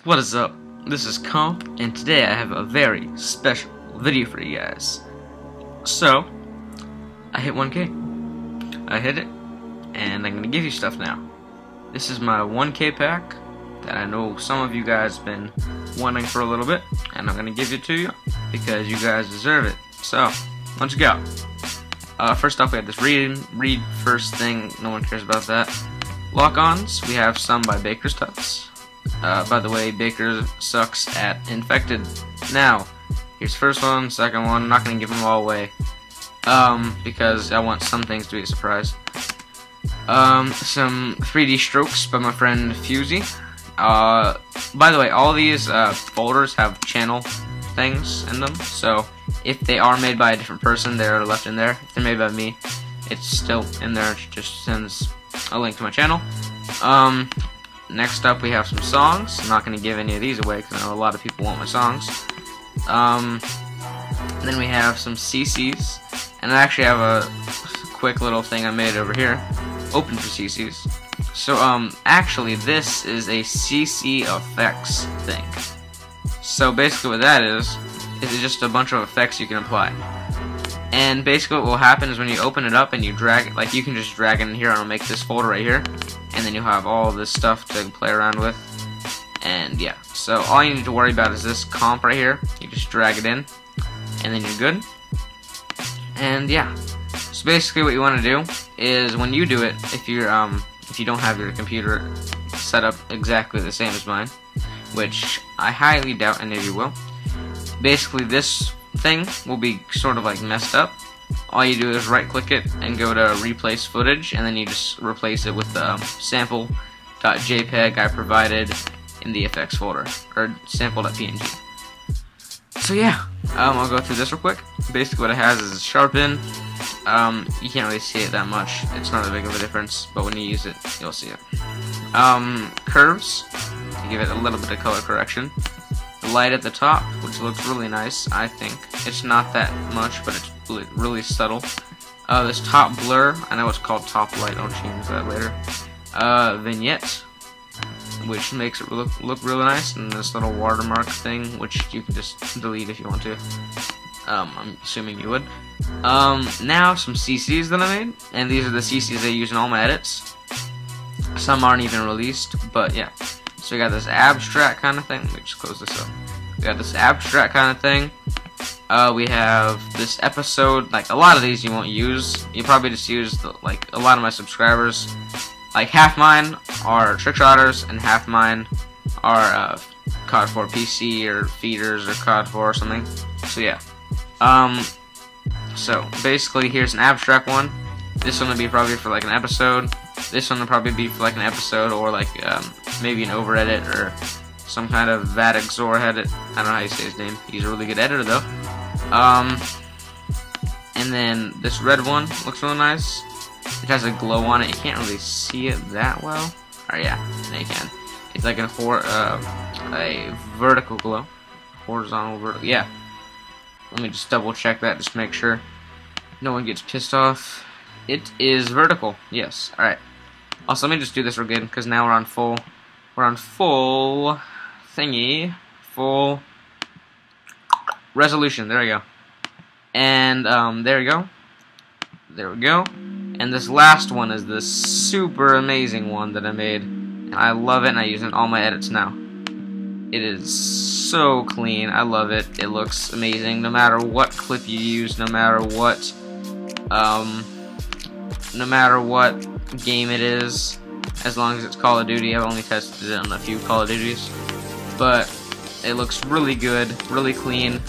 What is up? This is Comp, and today I have a very special video for you guys. So, I hit 1K. I hit it, and I'm gonna give you stuff now. This is my 1K pack that I know some of you guys have been wanting for a little bit, and I'm gonna give it to you because you guys deserve it. So, let's go. First off, we have this read first thing. No one cares about that. Lock-ons. We have some by Baker's Tuts. By the way, Baker sucks at infected. Now, here's first one, second one. I'm not gonna give them all away, because I want some things to be a surprise. Some 3D strokes by my friend Fusey. By the way, all these folders have channel things in them, so if they are made by a different person, they're left in there. If they're made by me, it's still in there. It just sends a link to my channel. Next up, we have some songs. I'm not going to give any of these away because I know a lot of people want my songs. Then we have some CCs, and I actually have a quick little thing I made over here, open for CCs. So, actually, this is a CC effects thing. So basically, what that is just a bunch of effects you can apply. And basically, what will happen is when you open it up and you drag it, like you can just drag it in here, and I'll make this folder right here. And then you'll have all this stuff to play around with. And yeah, so all you need to worry about is this comp right here. You just drag it in, and then you're good. And yeah, so basically what you want to do is when you do it, if you don't have your computer set up exactly the same as mine, which I highly doubt any of you will, basically this thing will be sort of like messed up. All you do is right click it and go to replace footage, and then you just replace it with the sample.jpg I provided in the effects folder, or sample.png. So yeah, I'll go through this real quick. Basically what it has is a sharpen. You can't really see it that much, it's not that big of a difference, but when you use it, you'll see it. Curves, to give it a little bit of color correction. The light at the top, which looks really nice, I think. It's not that much, but it's really subtle. This top blur, I know it's called top light, I'll change that later. Vignette, which makes it look really nice, and this little watermark thing, which you can just delete if you want to. I'm assuming you would. Now some CCs that I made, and these are the CCs I use in all my edits. Some aren't even released, but yeah. So we got this abstract kind of thing. Let me just close this up. We got this abstract kind of thing. We have this episode. Like a lot of these you won't use. You probably just use like a lot of my subscribers. Like half mine are trickshotters and half mine are COD 4 PC or feeders or COD 4 or something. So yeah. So basically here's an abstract one. This one would be probably for like an episode. This one would probably be for like an episode, or like maybe an over edit or some kind of Vadixor edit. I don't know how you say his name. He's a really good editor though. And then this red one looks really nice. It has a glow on it. You can't really see it that well. Or yeah, now you can. It's like a vertical glow, horizontal vertical. Yeah. Let me just double check that, just to make sure no one gets pissed off. It is vertical. Yes. All right. Also, let me just do this real good, because now we're on full thingy, full resolution. There we go. And there we go. There we go. And this last one is the super amazing one that I made, and I love it, and I use it in all my edits now. It is so clean. I love it. It looks amazing. No matter what clip you use, no matter what game it is, as long as it's Call of Duty. I've only tested it on a few Call of Duties, but it looks really good, really clean.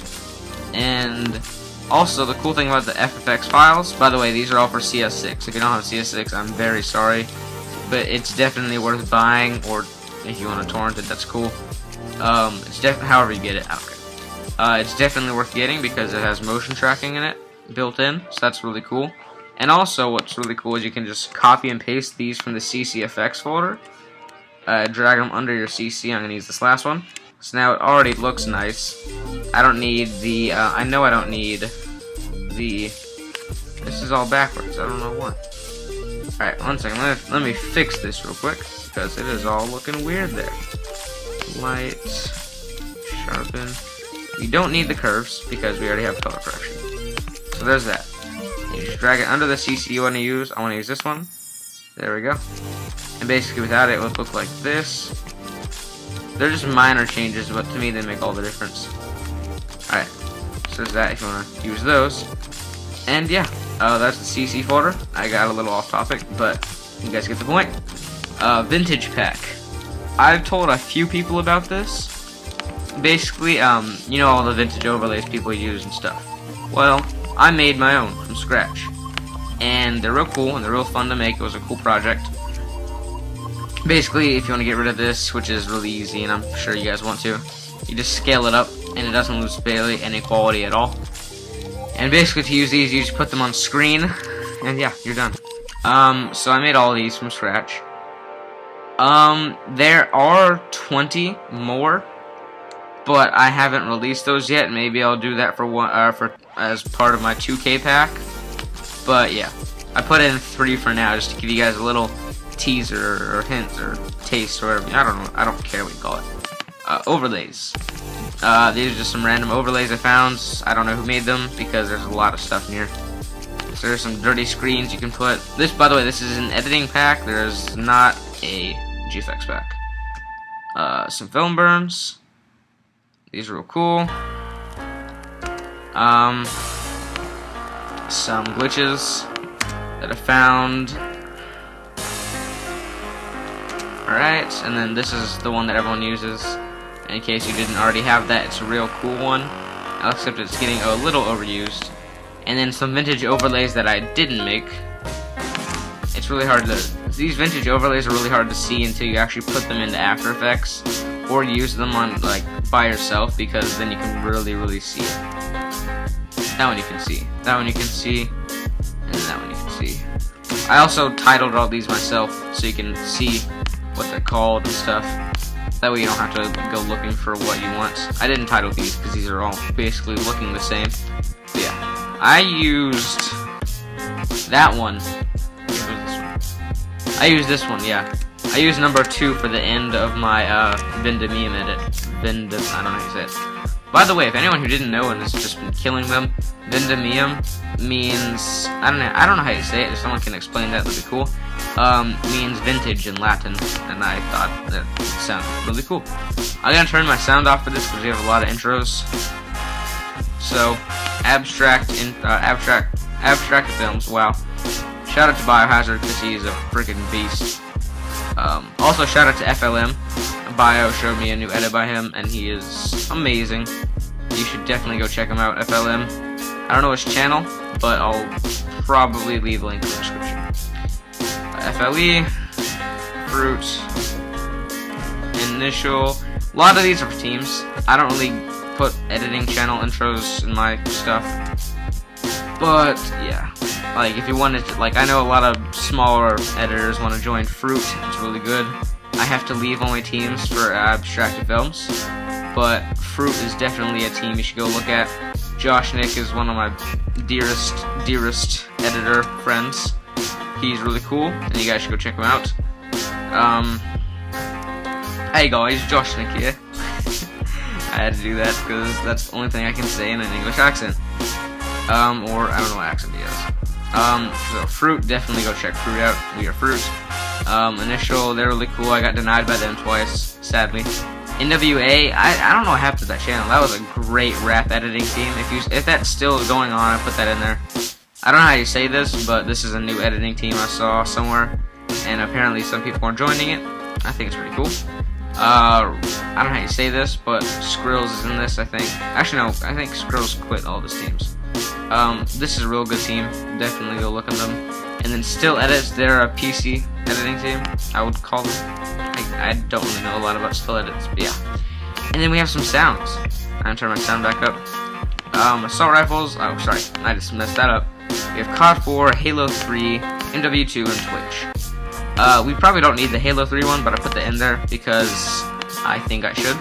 And also, the cool thing about the FFX files, by the way, these are all for CS6. If you don't have CS6, I'm very sorry, but it's definitely worth buying, or if you want to torrent it, that's cool. It's however you get it, I don't care. It's definitely worth getting because it has motion tracking in it, built in, so that's really cool. And also, what's really cool is you can just copy and paste these from the CC effects folder, drag them under your CC. I'm going to use this last one. So now it already looks nice. I don't need the, I know I don't need the, this is all backwards, I don't know why. Alright, one second, let me fix this real quick, because it is all looking weird there. light, sharpen. We don't need the curves because we already have color correction. So there's that. You just drag it under the CC you want to use. I want to use this one. There we go. And basically without it would look like this. They're just minor changes, but to me they make all the difference. Alright, so there's that if you want to use those. And yeah, that's the CC folder. I got a little off topic, but you guys get the point. Vintage pack. I've told a few people about this. Basically, you know all the vintage overlays people use and stuff. Well, I made my own from scratch. And they're real cool and they're real fun to make. It was a cool project. Basically, if you want to get rid of this, which is really easy, and I'm sure you guys want to, you just scale it up, and it doesn't lose barely any quality at all. And basically, to use these, you just put them on screen, and yeah, you're done. So I made all these from scratch. There are 20 more, but I haven't released those yet. Maybe I'll do that for as part of my 2K pack. But yeah, I put in 3 for now, just to give you guys a little teaser or hint or taste or whatever. I don't know. I don't care what you call it. Overlays. These are just some random overlays I found. I don't know who made them because there's a lot of stuff in here. So there's some dirty screens you can put. This, by the way, this is an editing pack. There's not a GFX pack. Some film burns. These are real cool. Some glitches that I found. Alright, and then this is the one that everyone uses. In case you didn't already have that, it's a real cool one. Except it's getting a little overused. And then some vintage overlays that I didn't make. It's really hard to... These vintage overlays are really hard to see until you actually put them into After Effects. Or use them on, like, by yourself, because then you can really see it. That one you can see. That one you can see. And that one you can see. I also titled all these myself, so you can see what they're called and stuff. That way you don't have to go looking for what you want. I didn't title these because these are all basically looking the same. But yeah, I used that one. I used this one, yeah. I used number 2 for the end of my Vindemium edit. I don't know how you say it. By the way, if anyone who didn't know and has just been killing them, Vindemium means, I don't know how you say it. If someone can explain that, that'd be cool. Means vintage in Latin, and I thought that sounded really cool. I'm gonna turn my sound off for this because we have a lot of intros. So, abstract films. Wow. Shout out to Biohazard because he's a freaking beast. Also, shout out to FLM. Bio showed me a new edit by him, and he is amazing. You should definitely go check him out, FLM. I don't know his channel, but I'll probably leave a link in the description. FLE, Fruit, Initial. A lot of these are for teams. I don't really put editing channel intros in my stuff. But, yeah. Like, if you wanted to, like, I know a lot of smaller editors want to join Fruit. It's really good. I have to leave only teams for abstracted films. But Fruit is definitely a team you should go look at. Josh Nick is one of my dearest editor friends. He's really cool, and you guys should go check him out. Hey guys, Josh Nick here. I had to do that because that's the only thing I can say in an English accent. Or I don't know what accent he has. So Fruit, definitely go check Fruit out. We are Fruit. Initial, they're really cool. I got denied by them twice, sadly. NWA, I don't know what happened to that channel. That was a great rap editing team. If that's still going on, I put that in there. I don't know how you say this, but this is a new editing team I saw somewhere, and apparently some people are joining it. I think it's pretty cool. I don't know how you say this, but Skrills is in this, I think. Actually, no, I think Skrills quit all of his teams. This is a real good team. Definitely go look at them. And then Still Edits, they're a PC editing team, I would call them. I don't really know a lot about Still Edits, but yeah. And then we have some sounds. I'm gonna turn my sound back up. Assault Rifles, oh sorry, I just messed that up. We have COD 4, Halo 3, MW2, and Twitch. We probably don't need the Halo 3 one, but I put that in there because I think I should.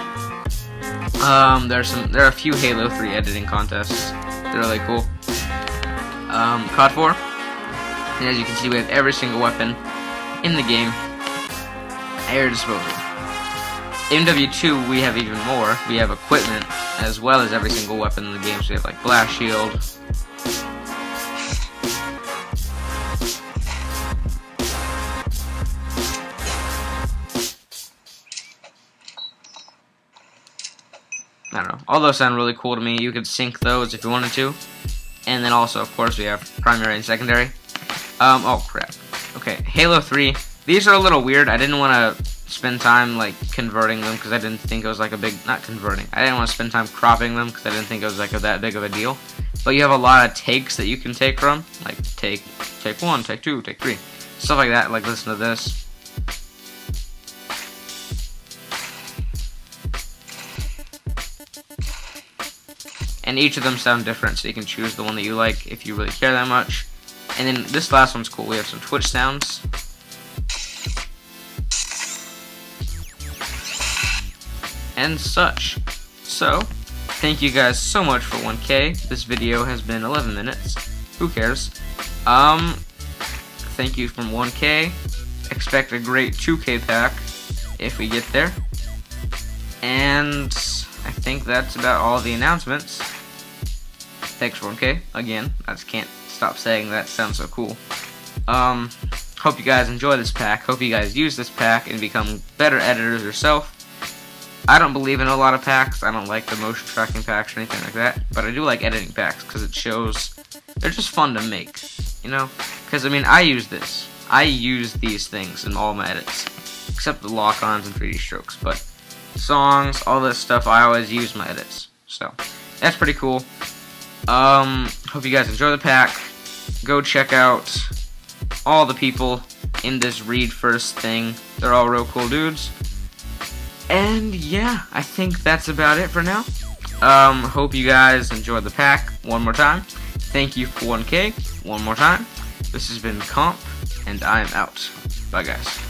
There are a few Halo 3 editing contests. They're really cool. COD 4. And as you can see, we have every single weapon in the game. Air disposal. MW2 we have even more. We have equipment as well as every single weapon in the game. So we have like blast shield. I don't know. All those sound really cool to me. You could sync those if you wanted to. And then also, of course, we have primary and secondary. Oh crap. Okay, Halo 3. These are a little weird. I didn't want to spend time like converting them because I didn't think it was like a big, not converting. I didn't want to spend time cropping them because I didn't think it was like that big of a deal. But you have a lot of takes that you can take from, like take 1, take 2, take 3, stuff like that. Like listen to this. And each of them sound different, so you can choose the one that you like if you really care that much. And then this last one's cool. We have some Twitch sounds. And such. So, thank you guys so much for 1K. This video has been 11 minutes. Who cares? Thank you from 1K. Expect a great 2K pack if we get there. And I think that's about all the announcements. Thanks for 1K. Again, I just can't stop saying that. Sounds so cool. Hope you guys enjoy this pack. Hope you guys use this pack and become better editors yourself. I don't believe in a lot of packs. I don't like the motion tracking packs or anything like that. But I do like editing packs because it shows they're just fun to make. You know? Because, I mean, I use this. I use these things in all my edits. Except the lock-ons and 3D strokes. But songs, all this stuff, I always use my edits. So, that's pretty cool. Hope you guys enjoy the pack. Go check out all the people in this read first thing. They're all real cool dudes. And yeah, I think that's about it for now. Hope you guys enjoyed the pack one more time. Thank you for 1K one more time. This has been Comp, and I am out. Bye guys.